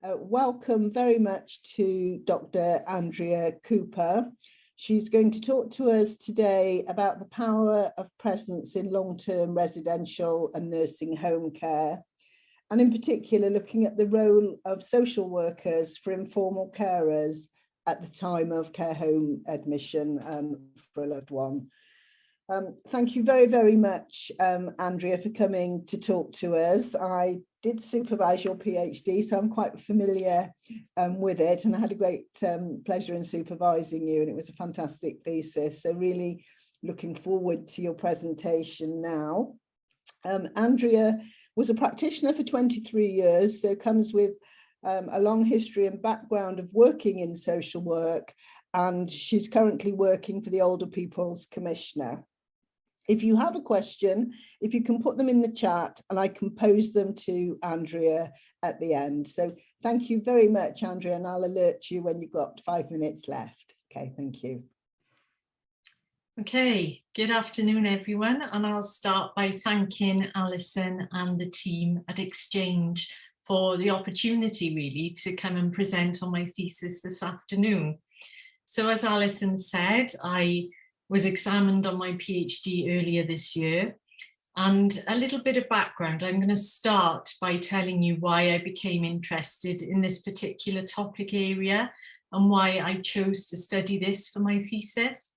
Welcome very much to Dr. Andrea Cooper. She's going to talk to us today about the power of presence in long-term residential and nursing home care, and in particular looking at the role of social workers for informal carers at the time of care home admission for a loved one. Thank you very, very much, Andrea, for coming to talk to us. I did supervise your PhD, so I'm quite familiar with it, and I had a great pleasure in supervising you, and it was a fantastic thesis. So really looking forward to your presentation now. Andrea was a practitioner for 23 years, so comes with a long history and background of working in social work, and she's currently working for the Older People's Commissioner. If you have a question, if you can put them in the chat and I can pose them to Andrea at the end. So thank you very much, Andrea, and I'll alert you when you've got 5 minutes left. Okay, thank you. Okay, good afternoon, everyone. And I'll start by thanking Alison and the team at ExChange for the opportunity really to come and present on my thesis this afternoon. So as Alison said, I was examined on my PhD earlier this year. And a little bit of background, I'm going to start by telling you why I became interested in this particular topic area and why I chose to study this for my thesis.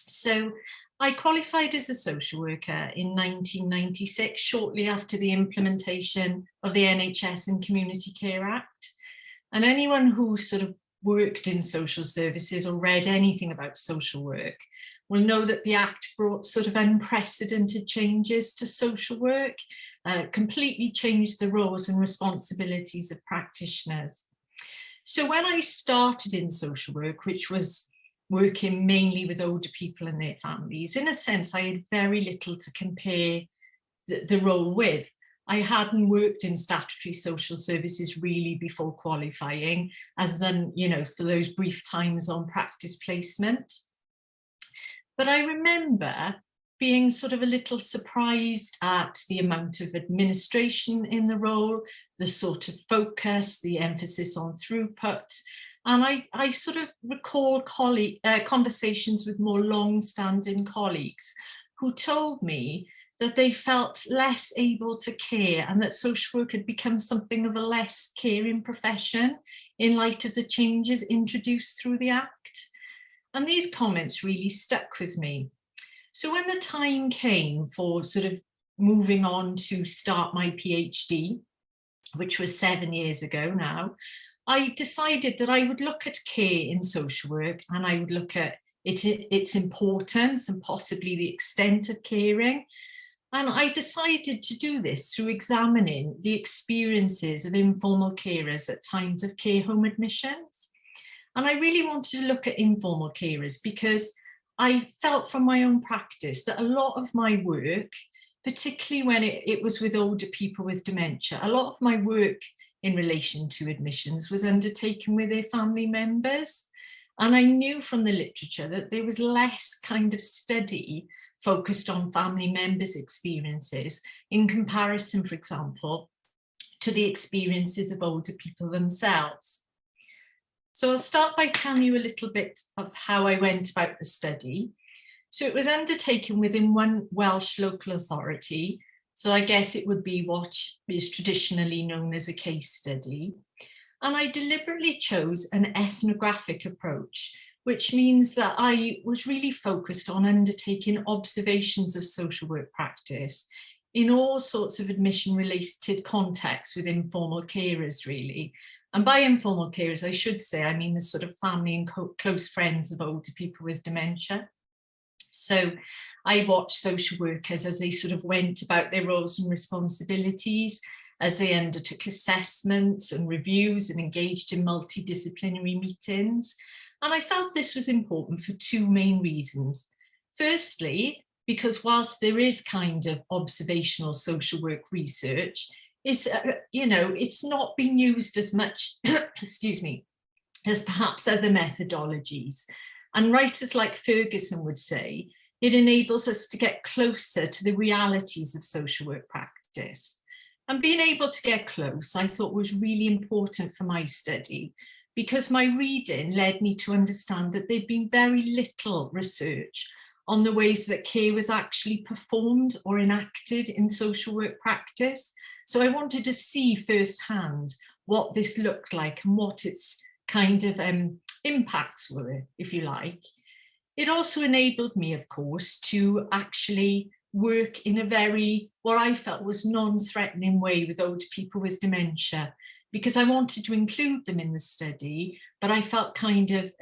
So I qualified as a social worker in 1996, shortly after the implementation of the NHS and Community Care Act. And anyone who sort of worked in social services or read anything about social work will know that the Act brought sort of unprecedented changes to social work, completely changed the roles and responsibilities of practitioners. So when I started in social work, which was working mainly with older people and their families, in a sense, I had very little to compare the role with. I hadn't worked in statutory social services really before qualifying, other than, you know, for those brief times on practice placement. But I remember being sort of a little surprised at the amount of administration in the role, the sort of focus, the emphasis on throughput. And I sort of recall conversations with more long-standing colleagues who told me that they felt less able to care and that social work had become something of a less caring profession in light of the changes introduced through the Act. And these comments really stuck with me. So when the time came for sort of moving on to start my PhD, which was 7 years ago now, I decided that I would look at care in social work and I would look at its importance and possibly the extent of caring. And I decided to do this through examining the experiences of informal carers at times of care home admissions. And I really wanted to look at informal carers because I felt from my own practice that a lot of my work, particularly when it was with older people with dementia, a lot of my work in relation to admissions was undertaken with their family members. And I knew from the literature that there was less kind of study focused on family members' experiences in comparison, for example, to the experiences of older people themselves. So I'll start by telling you a little bit of how I went about the study. So it was undertaken within one Welsh local authority. So I guess it would be what is traditionally known as a case study. And I deliberately chose an ethnographic approach, which means that I was really focused on undertaking observations of social work practice in all sorts of admission-related contexts with informal carers, really. And by informal carers, I should say, I mean the sort of family and close friends of older people with dementia. So I watched social workers as they sort of went about their roles and responsibilities, as they undertook assessments and reviews and engaged in multidisciplinary meetings. And I felt this was important for two main reasons. Firstly, because whilst there is kind of observational social work research, it's not being used as much, excuse me, as perhaps other methodologies. And writers like Ferguson would say, it enables us to get closer to the realities of social work practice. And being able to get close, I thought was really important for my study, because my reading led me to understand that there'd been very little research on the ways that care was actually performed or enacted in social work practice. So I wanted to see firsthand what this looked like and what its kind of impacts were, if you like. It also enabled me, of course, to actually work in a very, what I felt was non-threatening way with older people with dementia, because I wanted to include them in the study, but I felt kind of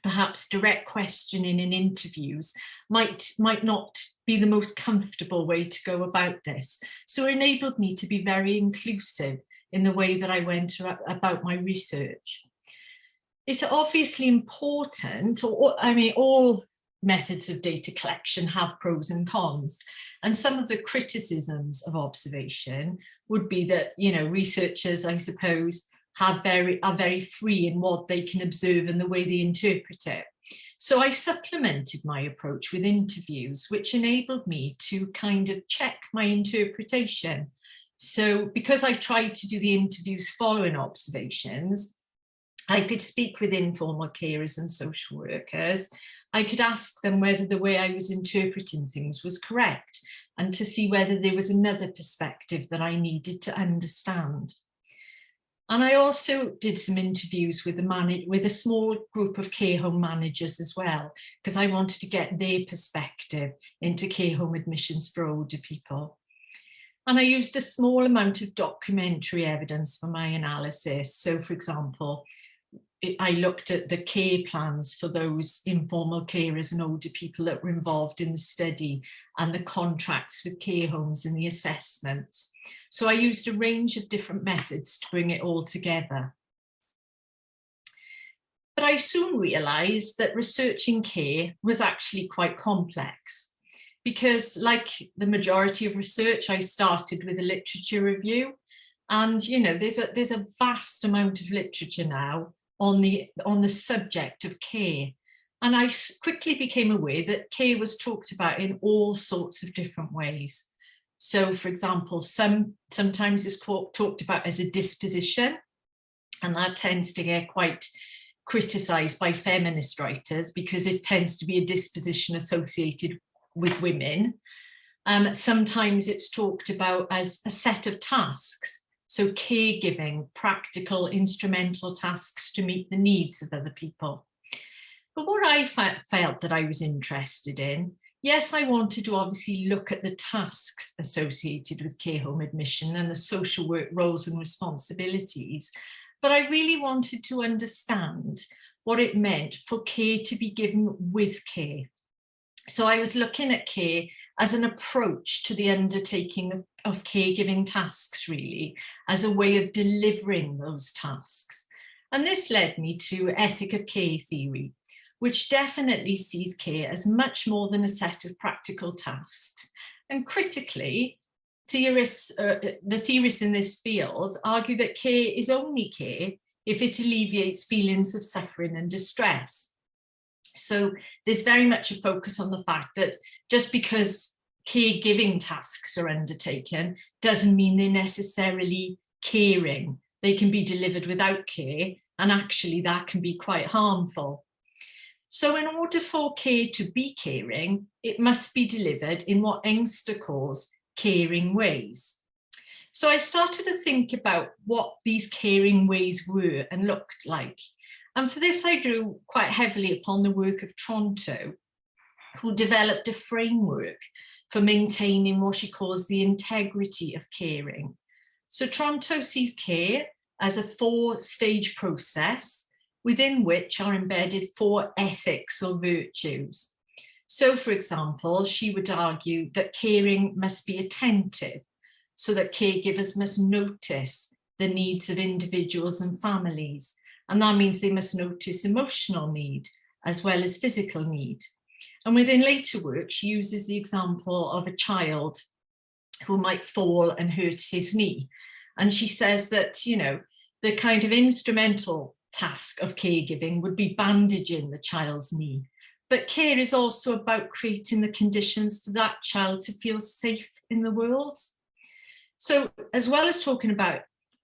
perhaps direct questioning in interviews might not be the most comfortable way to go about this. So it enabled me to be very inclusive in the way that I went about my research. It's obviously important, I mean, all methods of data collection have pros and cons. And some of the criticisms of observation would be that, you know, researchers, I suppose, are very free in what they can observe and the way they interpret it. So I supplemented my approach with interviews, which enabled me to kind of check my interpretation. So because I tried to do the interviews following observations, I could speak with informal carers and social workers. I could ask them whether the way I was interpreting things was correct, and to see whether there was another perspective that I needed to understand. And I also did some interviews with a small group of care home managers as well, because I wanted to get their perspective into care home admissions for older people. And I used a small amount of documentary evidence for my analysis. So, for example, I looked at the care plans for those informal carers and older people that were involved in the study, and the contracts with care homes and the assessments. So I used a range of different methods to bring it all together. But I soon realised that researching care was actually quite complex, because like the majority of research, I started with a literature review. And, you know, there's a vast amount of literature now on the subject of care. And I quickly became aware that care was talked about in all sorts of different ways. So, for example, sometimes it's talked about as a disposition, and that tends to get quite criticised by feminist writers because it tends to be a disposition associated with women. Sometimes it's talked about as a set of tasks. So caregiving, practical, instrumental tasks to meet the needs of other people. But what I felt that I was interested in, yes, I wanted to obviously look at the tasks associated with care home admission and the social work roles and responsibilities, but I really wanted to understand what it meant for care to be given with care. So I was looking at care as an approach to the undertaking of caregiving tasks, really, as a way of delivering those tasks. And this led me to ethic of care theory, which definitely sees care as much more than a set of practical tasks. And critically, the theorists in this field argue that care is only care if it alleviates feelings of suffering and distress. So there's very much a focus on the fact that just because caregiving tasks are undertaken doesn't mean they're necessarily caring. They can be delivered without care, and actually that can be quite harmful. So in order for care to be caring, it must be delivered in what Engster calls caring ways. So I started to think about what these caring ways were and looked like. And for this, I drew quite heavily upon the work of Tronto, who developed a framework for maintaining what she calls the integrity of caring. So Tronto sees care as a 4-stage process within which are embedded 4 ethics or virtues. So, for example, she would argue that caring must be attentive, so that caregivers must notice the needs of individuals and families. And that means they must notice emotional need as well as physical need. And within later work, she uses the example of a child who might fall and hurt his knee. And she says that, you know, the kind of instrumental task of caregiving would be bandaging the child's knee. But care is also about creating the conditions for that child to feel safe in the world. So as well as talking about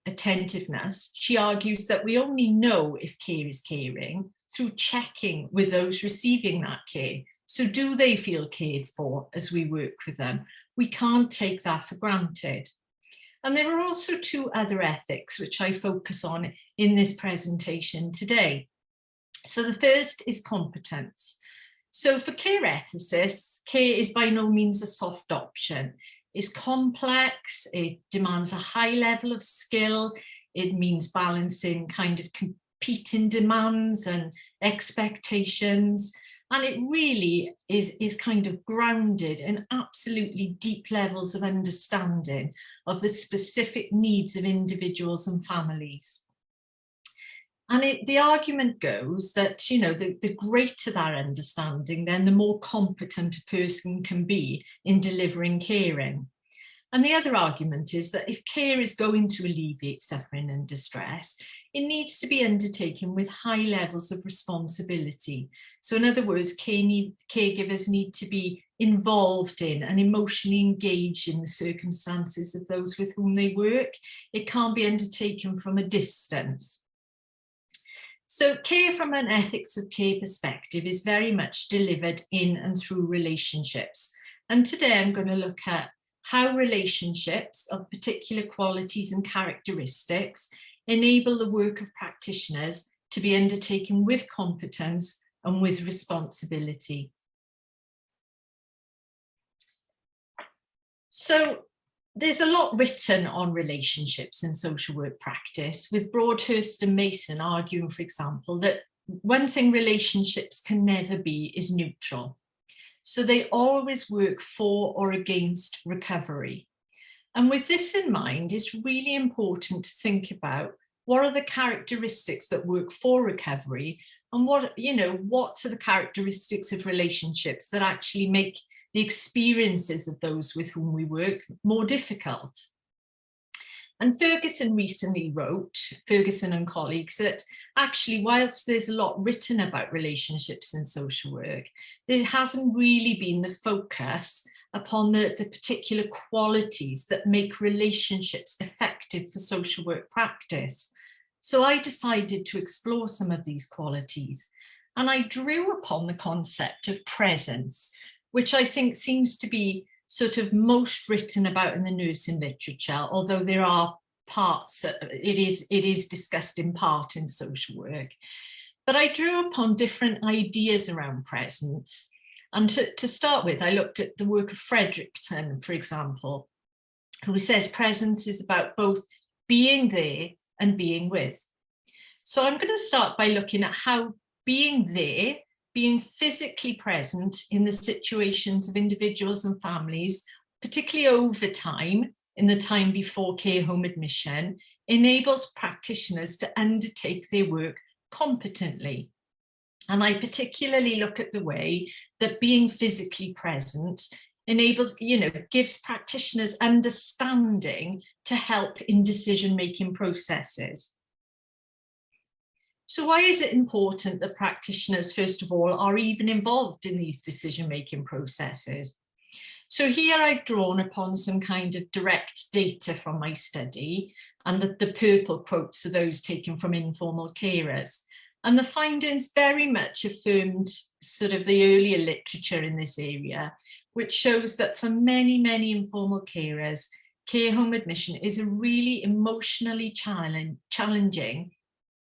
attentiveness, she argues that we only know if care is caring through checking with those receiving that care. So do they feel cared for as we work with them? We can't take that for granted. And there are also two other ethics which I focus on in this presentation today. So the first is competence. So for care ethicists, care is by no means a soft option. It's complex, it demands a high level of skill, it means balancing kind of competing demands and expectations, and it really is kind of grounded in absolutely deep levels of understanding of the specific needs of individuals and families. And the argument goes that, you know, the greater that understanding, then the more competent a person can be in delivering caring. And the other argument is that if care is going to alleviate suffering and distress, it needs to be undertaken with high levels of responsibility. So in other words, caregivers need to be involved in and emotionally engaged in the circumstances of those with whom they work. It can't be undertaken from a distance. So care from an ethics of care perspective is very much delivered in and through relationships. And today I'm going to look at how relationships of particular qualities and characteristics enable the work of practitioners to be undertaken with competence and with responsibility. So there's a lot written on relationships in social work practice, with Broadhurst and Mason arguing, for example, that one thing relationships can never be is neutral. So they always work for or against recovery. And with this in mind, it's really important to think about what are the characteristics that work for recovery, and what are the characteristics of relationships that actually make the experiences of those with whom we work more difficult. And Ferguson recently wrote, Ferguson and colleagues, that actually, whilst there's a lot written about relationships in social work, there hasn't really been the focus upon the particular qualities that make relationships effective for social work practice. So I decided to explore some of these qualities, and I drew upon the concept of presence, which I think seems to be sort of most written about in the nursing literature, although there are parts, it is discussed in part in social work. But I drew upon different ideas around presence. And to start with, I looked at the work of Fredriksson, for example, who says presence is about both being there and being with. So I'm going to start by looking at how being there, being physically present in the situations of individuals and families, particularly over time, in the time before care home admission, enables practitioners to undertake their work competently. And I particularly look at the way that being physically present enables, gives practitioners understanding to help in decision-making processes. So why is it important that practitioners, first of all, are even involved in these decision-making processes? So here I've drawn upon some kind of direct data from my study, and the purple quotes are those taken from informal carers. And the findings very much affirmed sort of the earlier literature in this area, which shows that for many, many informal carers, care home admission is a really emotionally challenging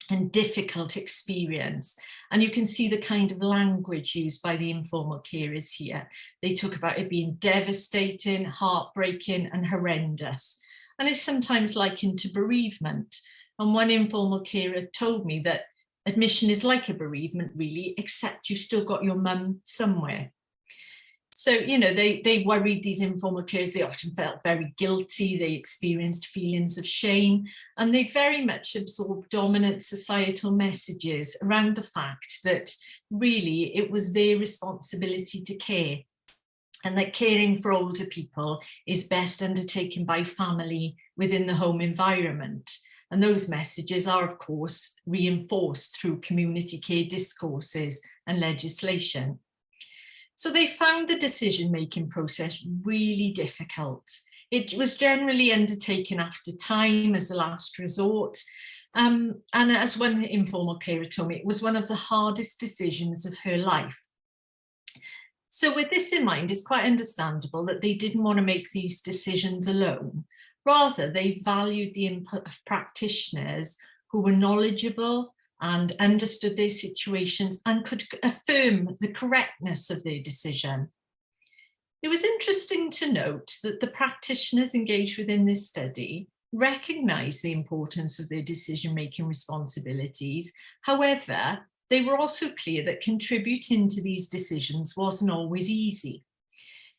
and difficult experience. And you can see the kind of language used by the informal carers here. They talk about it being devastating, heartbreaking, and horrendous. And it's sometimes likened to bereavement. And one informal carer told me that admission is like a bereavement, really, except you've still got your mum somewhere. So, they worried, these informal carers, they often felt very guilty, they experienced feelings of shame, and they very much absorbed dominant societal messages around the fact that really it was their responsibility to care, and that caring for older people is best undertaken by family within the home environment. And those messages are, of course, reinforced through community care discourses and legislation. So they found the decision-making process really difficult. It was generally undertaken after time as a last resort. And as one informal carer told me, it was one of the hardest decisions of her life. So with this in mind, it's quite understandable that they didn't want to make these decisions alone. Rather, they valued the input of practitioners who were knowledgeable and understood their situations and could affirm the correctness of their decision. It was interesting to note that the practitioners engaged within this study recognised the importance of their decision-making responsibilities. However, they were also clear that contributing to these decisions wasn't always easy.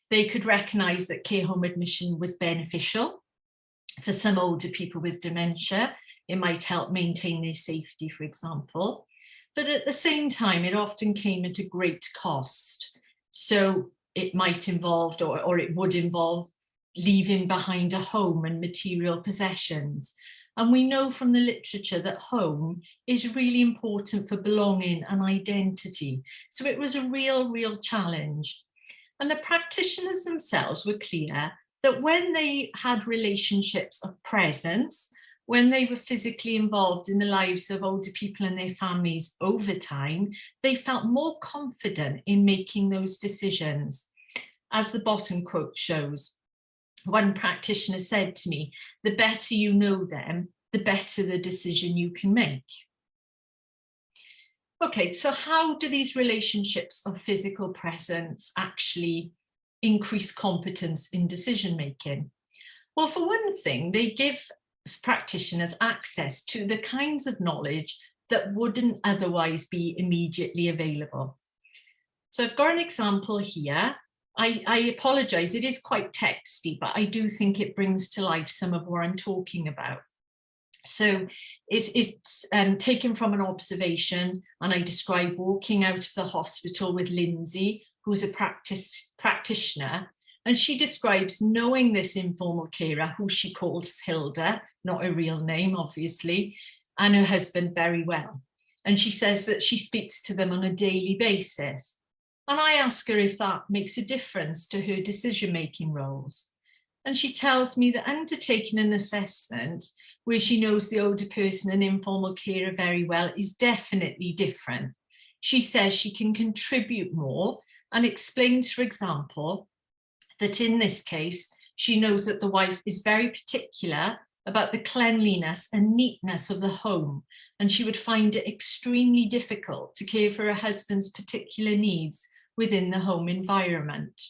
They could recognise that care home admission was beneficial. For some older people with dementia, it might help maintain their safety, for example. But at the same time, it often came at a great cost. So it might involve, or it would involve, leaving behind a home and material possessions. And we know from the literature that home is really important for belonging and identity. So it was a real challenge. And the practitioners themselves were clear that when they had relationships of presence, when they were physically involved in the lives of older people and their families over time, they felt more confident in making those decisions. As the bottom quote shows, one practitioner said to me, "The better you know them, the better the decision you can make." Okay, so how do these relationships of physical presence actually increase competence in decision making? Well, for one thing, they give practitioners access to the kinds of knowledge that wouldn't otherwise be immediately available. So I've got an example here. I apologise, it is quite texty, but I do think it brings to life some of what I'm talking about. So it's taken from an observation, and I describe walking out of the hospital with Lindsay, who's a practitioner, and she describes knowing this informal carer, who she calls Hilda, not a real name, obviously, and her husband very well. And she says that she speaks to them on a daily basis. And I ask her if that makes a difference to her decision-making roles. And she tells me that undertaking an assessment where she knows the older person and informal carer very well is definitely different. She says she can contribute more and explains, for example, that in this case, she knows that the wife is very particular about the cleanliness and neatness of the home, and she would find it extremely difficult to care for her husband's particular needs within the home environment.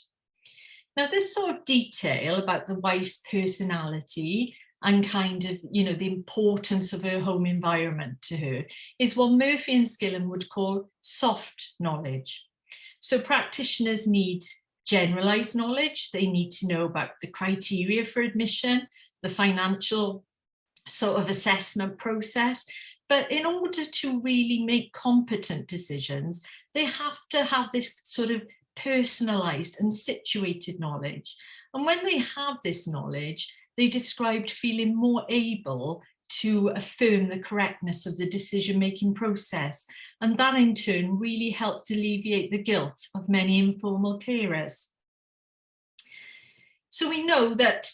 Now, this sort of detail about the wife's personality and kind of, the importance of her home environment to her is what Murphy and Skillen would call soft knowledge. So practitioners need generalized knowledge. They need to know about the criteria for admission, the financial sort of assessment process. But in order to really make competent decisions, they have to have this sort of personalized and situated knowledge. And when they have this knowledge, they described feeling more able to affirm the correctness of the decision-making process. And that in turn really helped alleviate the guilt of many informal carers. So we know that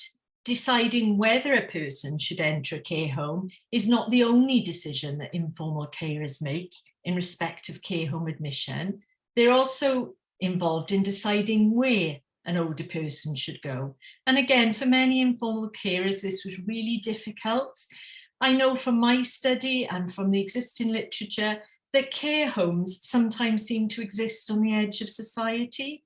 deciding whether a person should enter a care home is not the only decision that informal carers make in respect of care home admission. They're also involved in deciding where an older person should go. And again, for many informal carers, this was really difficult. I know from my study and from the existing literature that care homes sometimes seem to exist on the edge of society.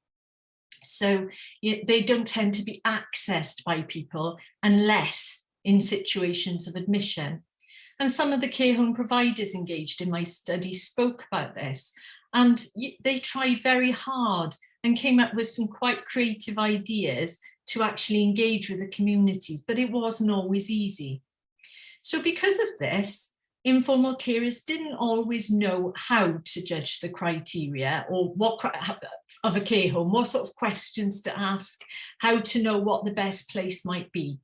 So they don't tend to be accessed by people unless in situations of admission. And some of the care home providers engaged in my study spoke about this, and they tried very hard and came up with some quite creative ideas to actually engage with the communities, but it wasn't always easy. So because of this, informal carers didn't always know how to judge the criteria or what of a care home, what sort of questions to ask, how to know what the best place might be.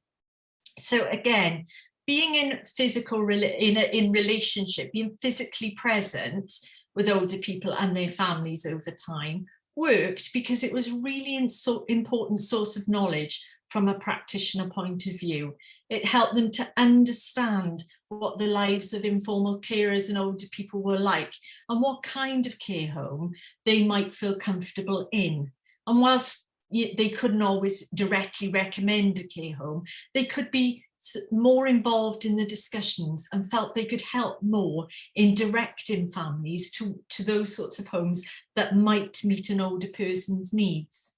So again, being in in relationship, being physically present with older people and their families over time worked because it was really an important source of knowledge from a practitioner point of view. It helped them to understand what the lives of informal carers and older people were like and what kind of care home they might feel comfortable in. And whilst they couldn't always directly recommend a care home, they could be more involved in the discussions and felt they could help more in directing families to those sorts of homes that might meet an older person's needs.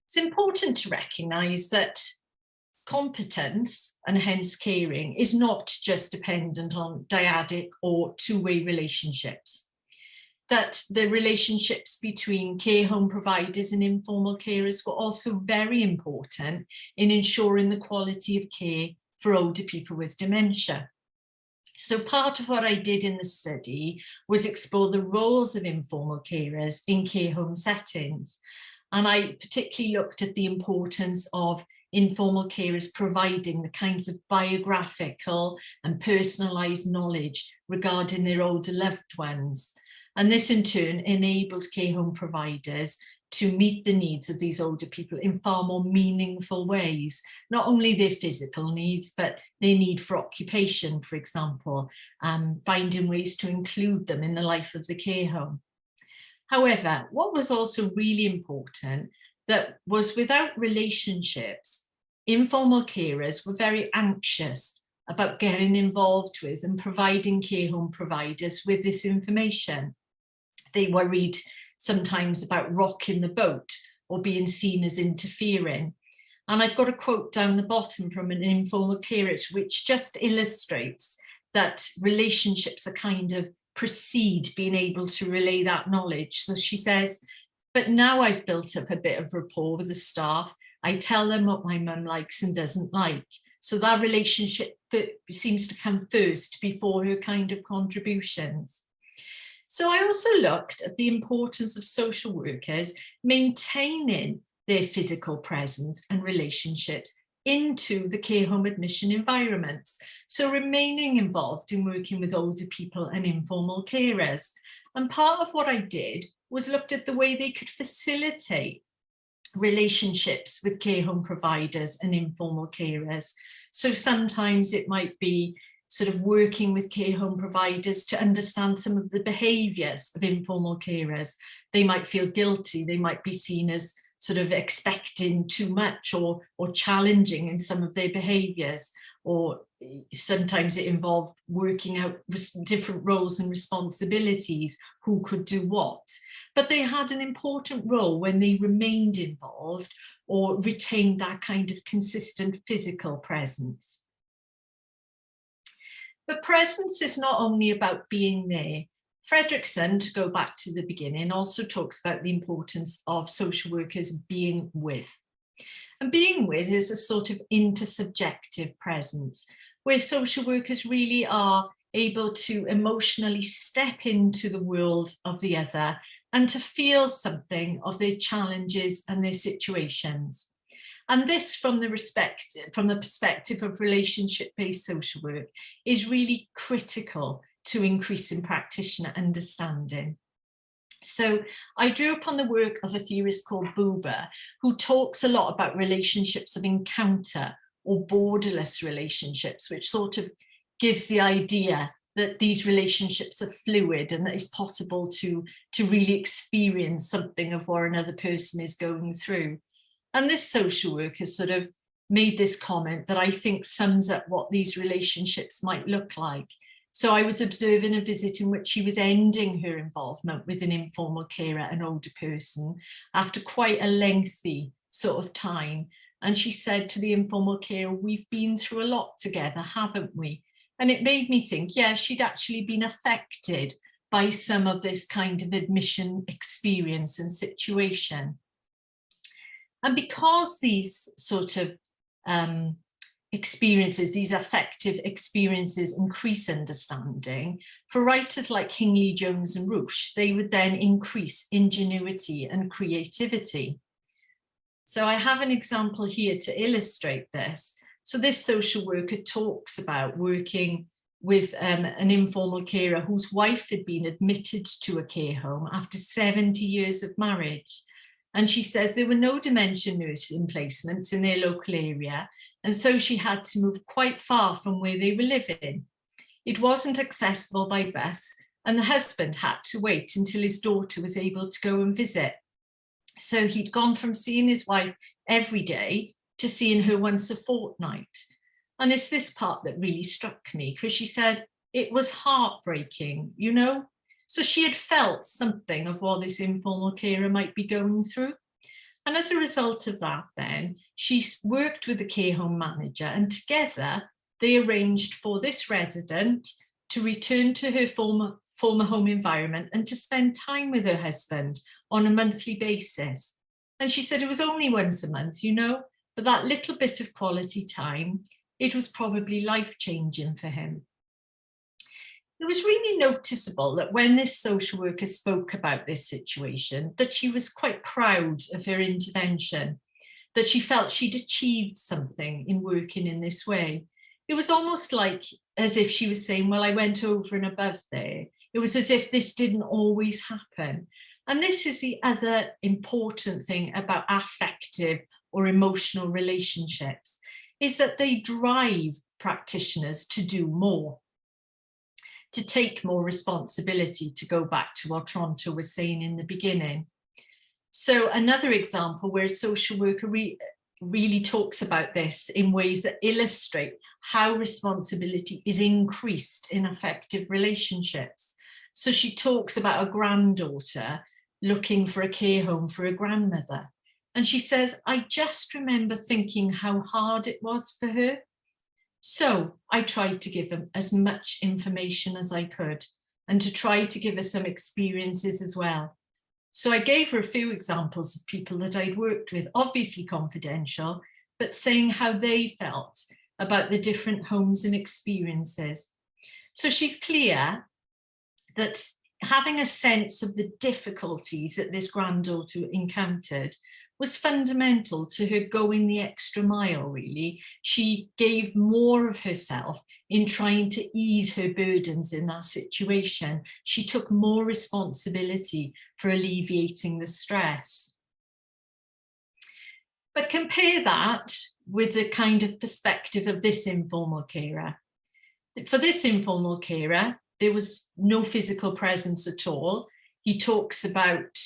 It's important to recognise that competence, and hence caring, is not just dependent on dyadic or two-way relationships. That the relationships between care home providers and informal carers were also very important in ensuring the quality of care for older people with dementia. So part of what I did in the study was explore the roles of informal carers in care home settings. And I particularly looked at the importance of informal carers providing the kinds of biographical and personalised knowledge regarding their older loved ones. And this in turn enabled care home providers to meet the needs of these older people in far more meaningful ways, not only their physical needs, but their need for occupation, for example, finding ways to include them in the life of the care home. However, what was also really important that was without relationships, informal carers were very anxious about getting involved with and providing care home providers with this information. They worried sometimes about rocking the boat or being seen as interfering. And I've got a quote down the bottom from an informal carer which just illustrates that relationships are kind of precede being able to relay that knowledge. So she says, but now I've built up a bit of rapport with the staff. I tell them what my mum likes and doesn't like. So that relationship seems to come first before her kind of contributions. So I also looked at the importance of social workers maintaining their physical presence and relationships into the care home admission environments. So remaining involved in working with older people and informal carers. And part of what I did was looked at the way they could facilitate relationships with care home providers and informal carers. So sometimes it might be sort of working with care home providers to understand some of the behaviours of informal carers. They might feel guilty, they might be seen as sort of expecting too much or challenging in some of their behaviours, or sometimes it involved working out different roles and responsibilities, who could do what. But they had an important role when they remained involved or retained that kind of consistent physical presence. But presence is not only about being there. Fredriksson, to go back to the beginning, also talks about the importance of social workers being with. And being with is a sort of intersubjective presence, where social workers really are able to emotionally step into the world of the other and to feel something of their challenges and their situations. And this, from the perspective of relationship-based social work, is really critical to increasing practitioner understanding. So I drew upon the work of a theorist called Buber, who talks a lot about relationships of encounter or borderless relationships, which sort of gives the idea that these relationships are fluid and that it's possible to really experience something of what another person is going through. And this social worker sort of made this comment that I think sums up what these relationships might look like. So I was observing a visit in which she was ending her involvement with an informal carer, an older person, after quite a lengthy sort of time. And she said to the informal carer, "We've been through a lot together, haven't we?" And it made me think, yeah, she'd actually been affected by some of this kind of admission experience and situation. And because these sort of experiences, these affective experiences increase understanding, for writers like Hingley-Jones and Ruch, they would then increase ingenuity and creativity. So I have an example here to illustrate this. So this social worker talks about working with an informal carer whose wife had been admitted to a care home after 70 years of marriage. And she says there were no dementia nursing placements in their local area, and so she had to move quite far from where they were living. It wasn't accessible by bus, and the husband had to wait until his daughter was able to go and visit. So he'd gone from seeing his wife every day to seeing her once a fortnight. And it's this part that really struck me, because she said it was heartbreaking, you know? So she had felt something of what this informal carer might be going through. And as a result of that, then, she worked with the care home manager, and together they arranged for this resident to return to her former home environment and to spend time with her husband on a monthly basis. And she said it was only once a month, you know, but that little bit of quality time, it was probably life-changing for him. It was really noticeable that when this social worker spoke about this situation, that she was quite proud of her intervention, that she felt she'd achieved something in working in this way. It was almost like as if she was saying, well, I went over and above there. It was as if this didn't always happen. And this is the other important thing about affective or emotional relationships, is that they drive practitioners to do more, to take more responsibility, to go back to what Toronto was saying in the beginning. So another example where a social worker really talks about this in ways that illustrate how responsibility is increased in affective relationships. So she talks about a granddaughter looking for a care home for a grandmother. And she says, I just remember thinking how hard it was for her. So I tried to give them as much information as I could, and to try to give her some experiences as well. So I gave her a few examples of people that I'd worked with, obviously confidential, but saying how they felt about the different homes and experiences. So she's clear that having a sense of the difficulties that this granddaughter encountered was fundamental to her going the extra mile, really. She gave more of herself in trying to ease her burdens in that situation. She took more responsibility for alleviating the stress. But compare that with the kind of perspective of this informal carer. For this informal carer, there was no physical presence at all. He talks about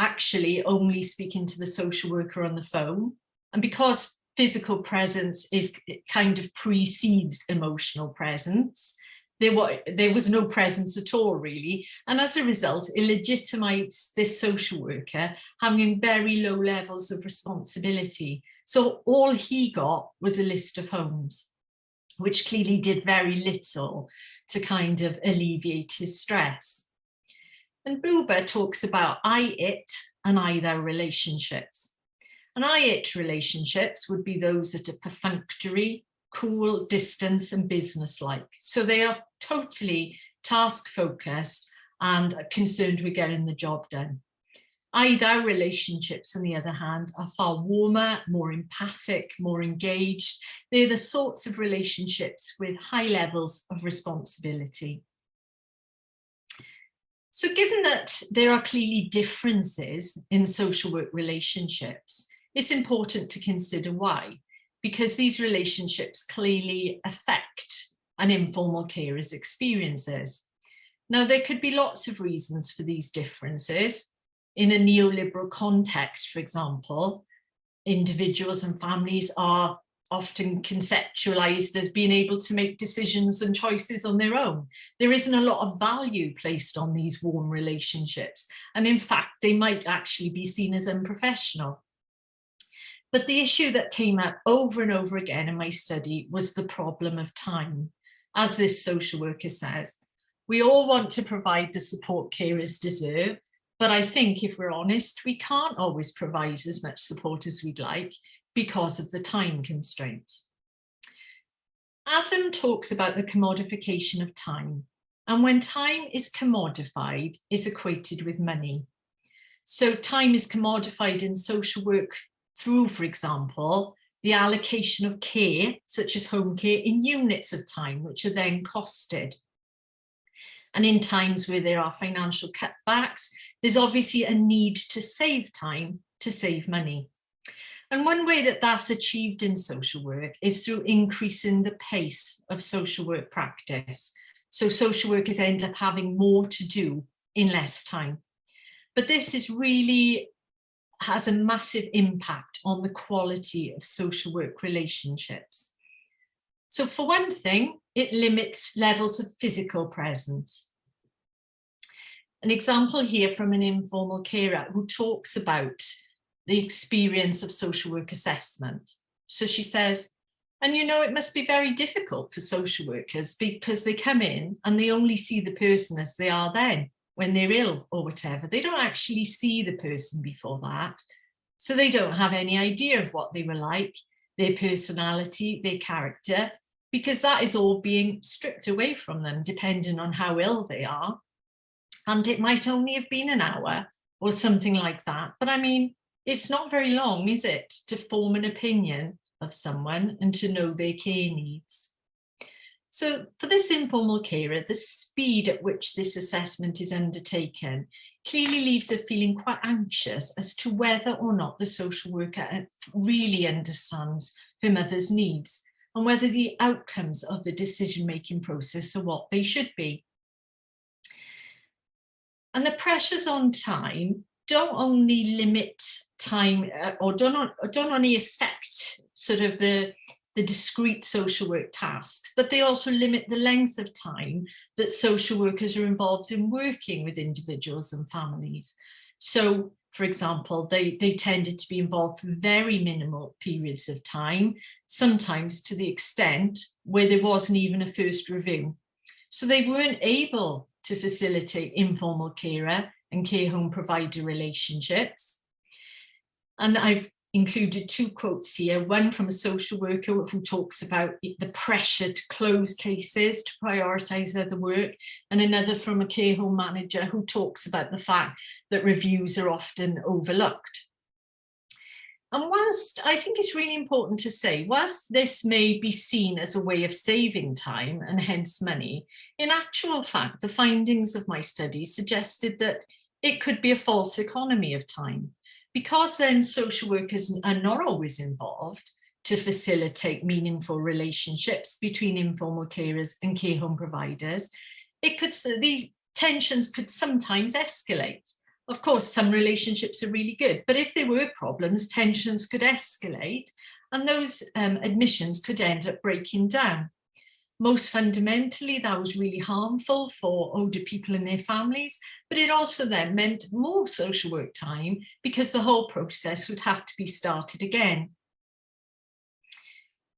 actually only speaking to the social worker on the phone. And because physical presence is kind of precedes emotional presence, there was no presence at all, really. And as a result, it legitimates this social worker having very low levels of responsibility. So all he got was a list of homes, which clearly did very little to kind of alleviate his stress. And Buber talks about I-it and I-thou relationships. And I-it relationships would be those that are perfunctory, cool, distant, and businesslike. So they are totally task-focused and concerned with getting the job done. I-thou relationships, on the other hand, are far warmer, more empathic, more engaged. They're the sorts of relationships with high levels of responsibility. So given that there are clearly differences in social work relationships, it's important to consider why, because these relationships clearly affect an informal carer's experiences. Now, there could be lots of reasons for these differences. In a neoliberal context, for example, individuals and families are often conceptualized as being able to make decisions and choices on their own. There isn't a lot of value placed on these warm relationships. And in fact, they might actually be seen as unprofessional. But the issue that came up over and over again in my study was the problem of time. As this social worker says, we all want to provide the support carers deserve, but I think if we're honest, we can't always provide as much support as we'd like because of the time constraints. Adam talks about the commodification of time, and when time is commodified, is equated with money. So time is commodified in social work through, for example, the allocation of care, such as home care, in units of time, which are then costed. And in times where there are financial cutbacks, there's obviously a need to save time, to save money. And one way that that's achieved in social work is through increasing the pace of social work practice. So social workers end up having more to do in less time. But this is really has a massive impact on the quality of social work relationships. So for one thing, it limits levels of physical presence. An example here from an informal carer who talks about the experience of social work assessment. So she says, and you know, it must be very difficult for social workers because they come in and they only see the person as they are then, when they're ill or whatever. They don't actually see the person before that. So they don't have any idea of what they were like, their personality, their character, because that is all being stripped away from them, depending on how ill they are. And it might only have been an hour or something like that. But I mean, it's not very long, is it, to form an opinion of someone and to know their care needs. So for this informal carer, the speed at which this assessment is undertaken clearly leaves her feeling quite anxious as to whether or not the social worker really understands her mother's needs and whether the outcomes of the decision-making process are what they should be. And the pressures on time don't only limit time or don't only affect sort of the discrete social work tasks, but they also limit the length of time that social workers are involved in working with individuals and families. So, for example, they tended to be involved for very minimal periods of time, sometimes to the extent where there wasn't even a first review. So they weren't able to facilitate informal carer and care home provider relationships. And I've included two quotes here, one from a social worker who talks about the pressure to close cases, to prioritise other work, and another from a care home manager who talks about the fact that reviews are often overlooked. And whilst I think it's really important to say, whilst this may be seen as a way of saving time and hence money, in actual fact, the findings of my study suggested that it could be a false economy of time, because then social workers are not always involved to facilitate meaningful relationships between informal carers and care home providers. These tensions could sometimes escalate. Of course, some relationships are really good, but if there were problems, tensions could escalate and those admissions could end up breaking down. Most fundamentally, that was really harmful for older people and their families, but it also then meant more social work time because the whole process would have to be started again.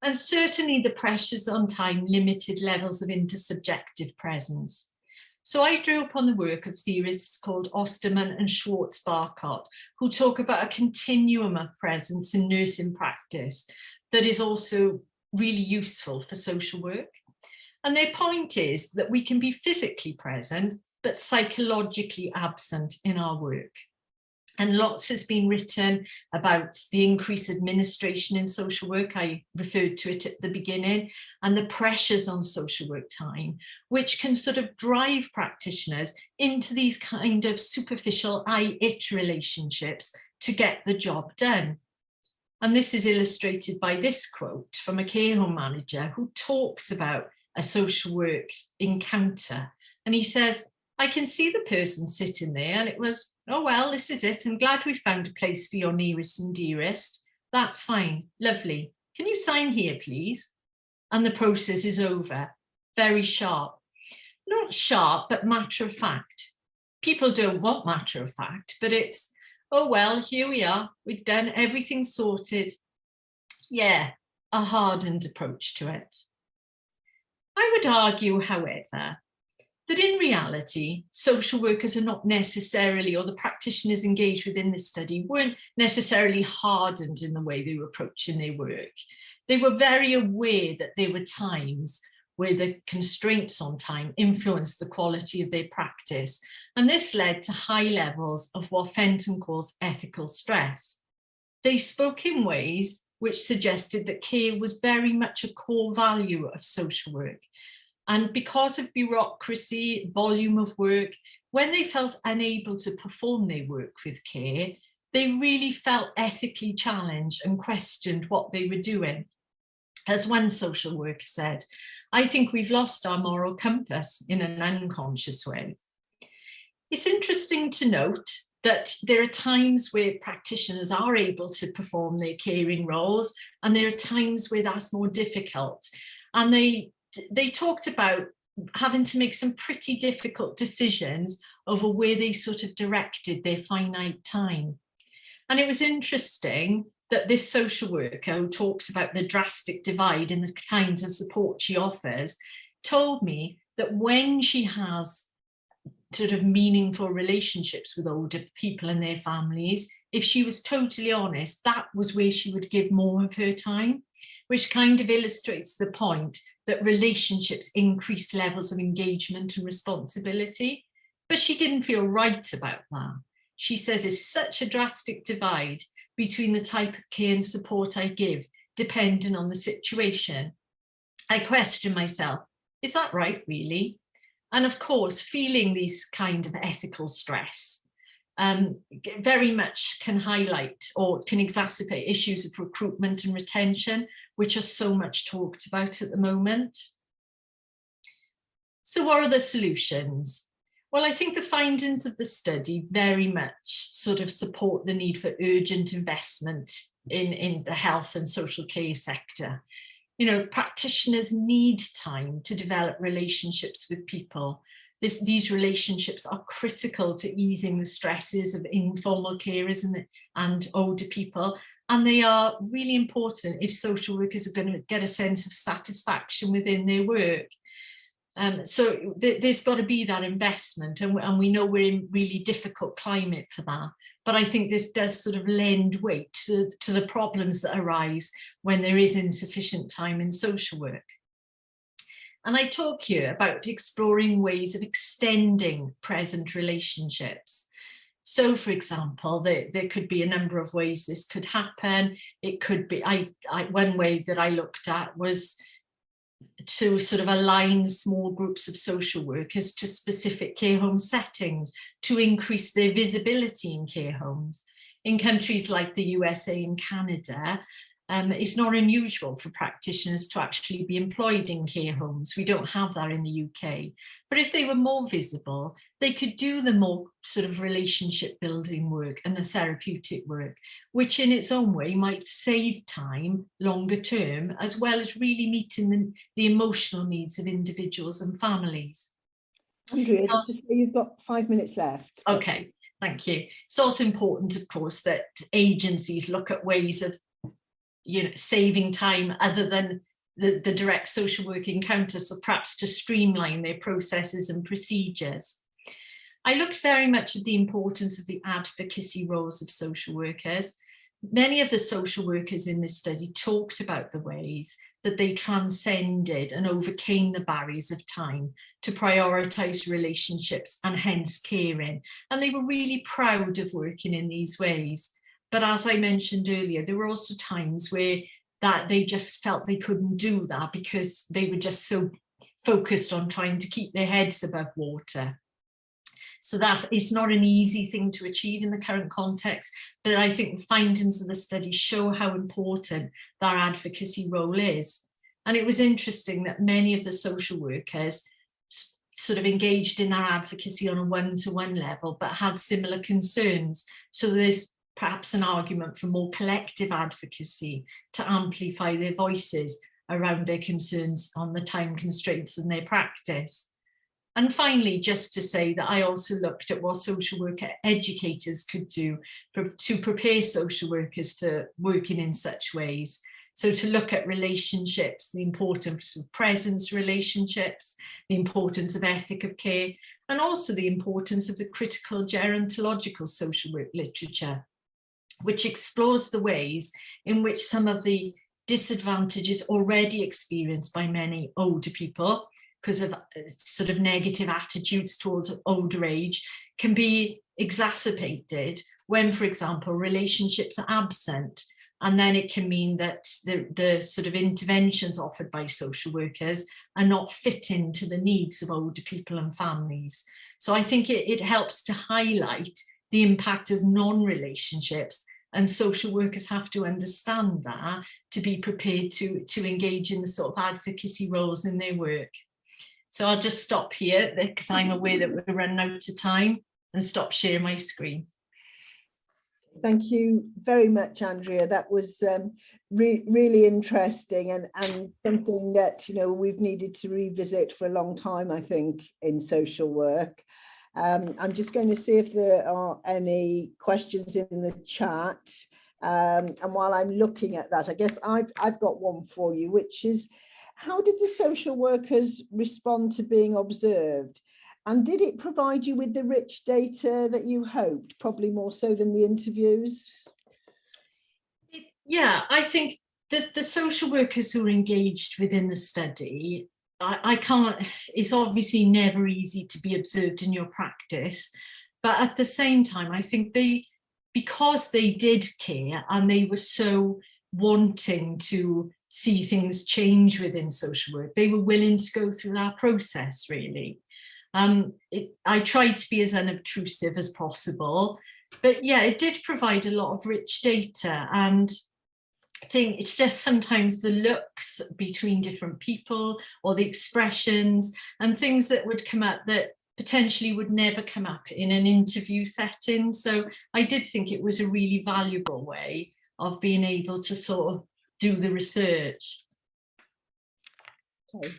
And certainly the pressures on time limited levels of intersubjective presence. So I drew upon the work of theorists called Osterman and Schwatrtz-Barcott, who talk about a continuum of presence in nursing practice that is also really useful for social work. And their point is that we can be physically present, but psychologically absent in our work. And lots has been written about the increased administration in social work. I referred to it at the beginning, and the pressures on social work time, which can sort of drive practitioners into these kind of superficial I-it relationships to get the job done. And this is illustrated by this quote from a care home manager who talks about a social work encounter. And he says, I can see the person sitting there and it was, oh, well, this is it. I'm glad we found a place for your nearest and dearest. That's fine. Lovely. Can you sign here, please? And the process is over. Very sharp. Not sharp, but matter of fact. People don't want matter of fact, but it's, oh, well, here we are. We've done everything sorted. Yeah, a hardened approach to it. I would argue, however, that in reality, social workers are not necessarily, or the practitioners engaged within this study weren't necessarily hardened in the way they were approaching their work. They were very aware that there were times where the constraints on time influenced the quality of their practice. And this led to high levels of what Fenton calls ethical stress. They spoke in ways which suggested that care was very much a core value of social work. And because of bureaucracy, volume of work, when they felt unable to perform their work with care, they really felt ethically challenged and questioned what they were doing. As one social worker said, I think we've lost our moral compass in an unconscious way. It's interesting to note that there are times where practitioners are able to perform their caring roles, and there are times where that's more difficult. And they talked about having to make some pretty difficult decisions over where they sort of directed their finite time. And it was interesting that this social worker, who talks about the drastic divide in the kinds of support she offers, told me that when she has sort of meaningful relationships with older people and their families, if she was totally honest, that was where she would give more of her time, which kind of illustrates the point that relationships increase levels of engagement and responsibility. But she didn't feel right about that. She says there's such a drastic divide between the type of care and support I give, depending on the situation. I question myself, is that right, really? And of course, feeling these kind of ethical stress very much can highlight or can exacerbate issues of recruitment and retention, which are so much talked about at the moment. So what are the solutions? Well, I think the findings of the study very much sort of support the need for urgent investment in the health and social care sector. You know, practitioners need time to develop relationships with people. These relationships are critical to easing the stresses of informal carers and older people. And they are really important if social workers are going to get a sense of satisfaction within their work. So there's got to be that investment, and we know we're in really difficult climate for that. But I think this does sort of lend weight to the problems that arise when there is insufficient time in social work. And I talk here about exploring ways of extending present relationships. So, for example, there could be a number of ways this could happen. It could be, one way that I looked at was to sort of align small groups of social workers to specific care home settings to increase their visibility in care homes. In countries like the USA and Canada, it's not unusual for practitioners to actually be employed in care homes. We don't have that in the UK. But if they were more visible, they could do the more sort of relationship building work and the therapeutic work, which in its own way might save time longer term, as well as really meeting the emotional needs of individuals and families. Andrea, just to say you've got 5 minutes left. Okay, thank you. It's also important, of course, that agencies look at ways of saving time other than the direct social work encounters, so perhaps to streamline their processes and procedures. I looked very much at the importance of the advocacy roles of social workers. Many of the social workers in this study talked about the ways that they transcended and overcame the barriers of time to prioritise relationships and hence caring. And they were really proud of working in these ways. But as I mentioned earlier, there were also times where they just felt they couldn't do that because they were just so focused on trying to keep their heads above water. So it's not an easy thing to achieve in the current context, but I think the findings of the study show how important their advocacy role is. And it was interesting that many of the social workers sort of engaged in their advocacy on a one-to-one level, but had similar concerns. So there's perhaps an argument for more collective advocacy to amplify their voices around their concerns on the time constraints in their practice. And finally, just to say that I also looked at what social worker educators could do to prepare social workers for working in such ways. So to look at relationships, the importance of presence relationships, the importance of ethic of care, and also the importance of the critical gerontological social work literature, which explores the ways in which some of the disadvantages already experienced by many older people because of sort of negative attitudes towards older age can be exacerbated when, for example, relationships are absent, And then it can mean that the sort of interventions offered by social workers are not fit into the needs of older people and families. So I think it helps to highlight the impact of non-relationships, and social workers have to understand that to be prepared to engage in the sort of advocacy roles in their work. So I'll just stop here because I'm aware that we're running out of time, and stop sharing my screen. Thank you very much, Andrea. That was really interesting, and something that, you know, we've needed to revisit for a long time, I think, in social work. I'm just going to see if there are any questions in the chat. And while I'm looking at that, I guess I've got one for you, which is, how did the social workers respond to being observed? And did it provide you with the rich data that you hoped, probably more so than the interviews? Yeah, I think the social workers who are engaged within the study, I can't, it's obviously never easy to be observed in your practice, but at the same time, I think because they did care and they were so wanting to see things change within social work, they were willing to go through that process, really. I tried to be as unobtrusive as possible, but yeah, it did provide a lot of rich data, and I think it's just sometimes the looks between different people or the expressions and things that would come up that potentially would never come up in an interview setting. So I did think it was a really valuable way of being able to sort of do the research. Okay,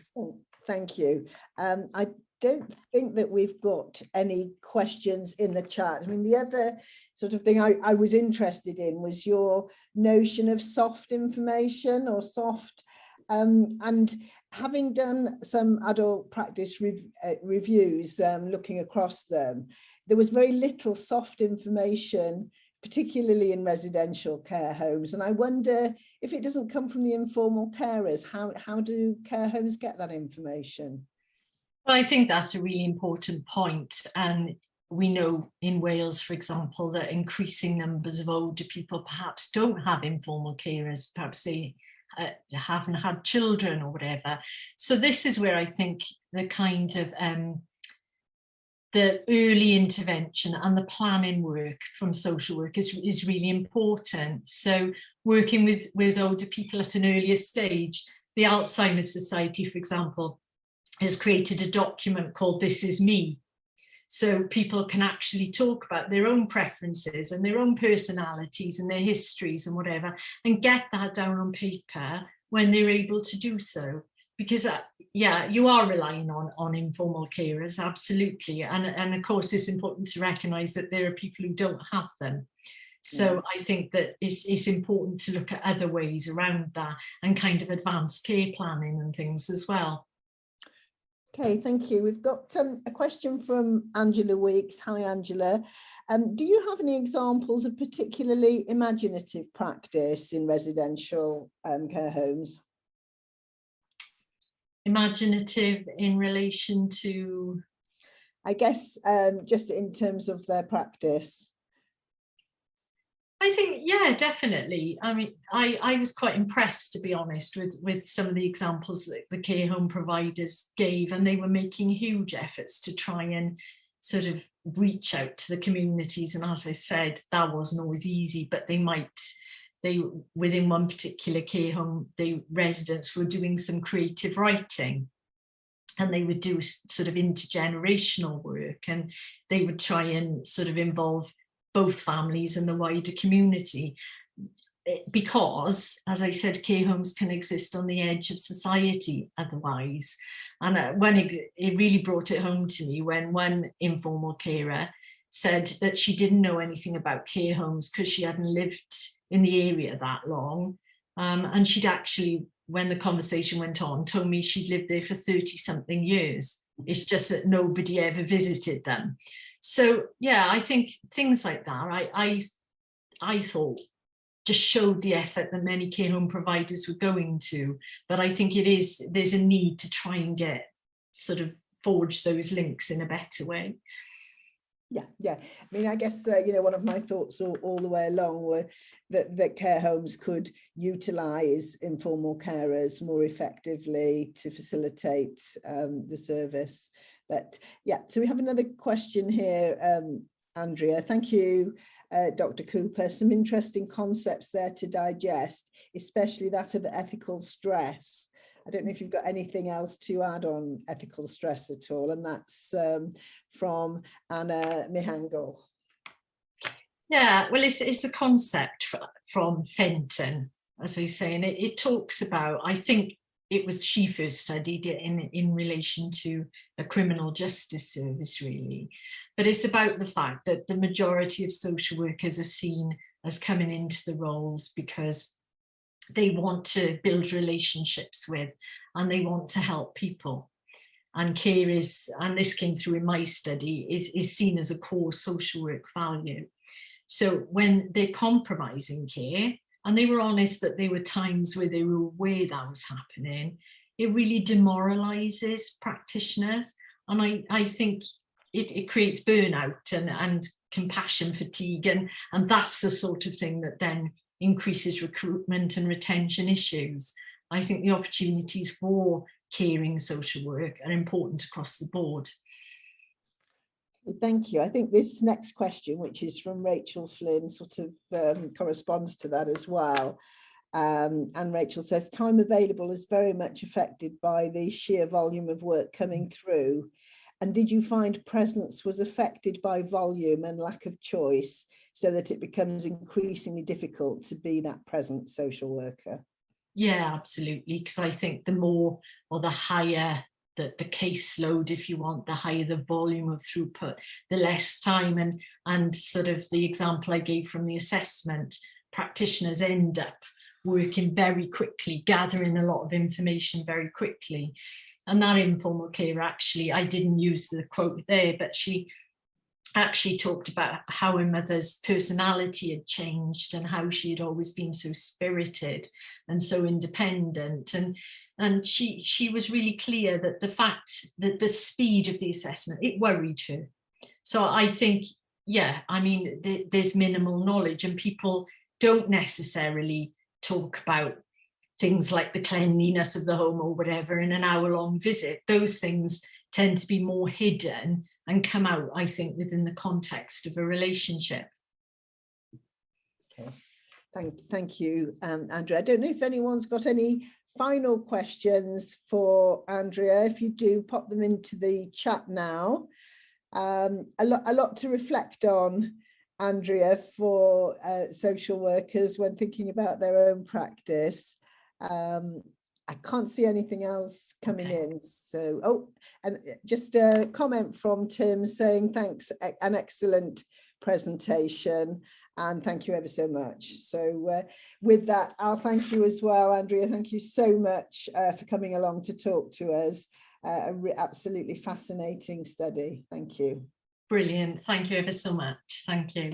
thank you. I don't think that we've got any questions in the chat. I mean, the other sort of thing I was interested in was your notion of soft information or soft, and having done some adult practice reviews, looking across them, there was very little soft information, particularly in residential care homes. And I wonder if it doesn't come from the informal carers, how do care homes get that information? Well, I think that's a really important point. And we know in Wales, for example, that increasing numbers of older people perhaps don't have informal carers, perhaps they haven't had children or whatever. So this is where I think the kind of the early intervention and the planning work from social work is really important. So working with older people at an earlier stage, the Alzheimer's Society, for example, has created a document called This Is Me. So people can actually talk about their own preferences and their own personalities and their histories and whatever, and get that down on paper when they're able to do so. Because yeah, you are relying on informal carers, absolutely. And of course, it's important to recognise that there are people who don't have them. So I think that it's important to look at other ways around that and kind of advanced care planning and things as well. Okay, thank you. We've got a question from Angela Weeks. Hi, Angela. Do you have any examples of particularly imaginative practice in residential care homes? Imaginative in relation to? I guess just in terms of their practice. I think, yeah, definitely. I mean, I was quite impressed, to be honest, with some of the examples that the care home providers gave, and they were making huge efforts to try and sort of reach out to the communities. And as I said, that wasn't always easy, but within one particular care home, the residents were doing some creative writing, and they would do sort of intergenerational work, and they would try and sort of involve both families and the wider community, because, as I said, care homes can exist on the edge of society otherwise. And when it really brought it home to me when one informal carer said that she didn't know anything about care homes because she hadn't lived in the area that long, and she'd actually, when the conversation went on, told me she'd lived there for 30-something years. It's just that nobody ever visited them. So yeah, I think things like that, I thought just showed the effort that many care home providers were going to. But I think there's a need to try and forge those links in a better way. Yeah. I mean, I guess, you know, one of my thoughts all the way along were that care homes could utilise informal carers more effectively to facilitate the service. But yeah, so we have another question here, Andrea. Thank you, Dr. Cooper. Some interesting concepts there to digest, especially that of ethical stress. I don't know if you've got anything else to add on ethical stress at all, and that's from Anna Mihangel. Yeah, well, it's a concept from Fenton, as I say, and it talks about, I think it was she first studied it in relation to a criminal justice service, really. But it's about the fact that the majority of social workers are seen as coming into the roles because they want to build relationships with, and they want to help people. And care is, and this came through in my study, is seen as a core social work value. So when they're compromising care, and they were honest that there were times where they were aware that was happening, it really demoralizes practitioners. And I think it creates burnout and compassion fatigue, and that's the sort of thing that then increases recruitment and retention issues. I think the opportunities for caring social work are important across the board. Thank you. I think this next question, which is from Rachel Flynn, sort of corresponds to that as well. And Rachel says, time available is very much affected by the sheer volume of work coming through. And did you find presence was affected by volume and lack of choice, so that it becomes increasingly difficult to be that present social worker? Yeah, absolutely. Because I think the more or the higher the caseload, if you want, the higher the volume of throughput, the less time. And sort of the example I gave from the assessment, practitioners end up working very quickly, gathering a lot of information very quickly. And that informal care, actually, I didn't use the quote there, but she actually talked about how her mother's personality had changed and how she had always been so spirited and so independent. And she was really clear that the fact that the speed of the assessment, it worried her. So I think, yeah, I mean, there's minimal knowledge, and people don't necessarily talk about things like the cleanliness of the home or whatever in an hour-long visit. Those things tend to be more hidden and come out, I think, within the context of a relationship. Okay, thank you, Andrea. I don't know if anyone's got any final questions for Andrea. If you do, pop them into the chat now. A lot to reflect on, Andrea, for social workers when thinking about their own practice. I can't see anything else coming in. So, oh, and just a comment from Tim saying thanks, an excellent presentation, and thank you ever so much. So with that, I'll thank you as well, Andrea. Thank you so much for coming along to talk to us. Absolutely fascinating study. Thank you. Brilliant. Thank you ever so much. Thank you.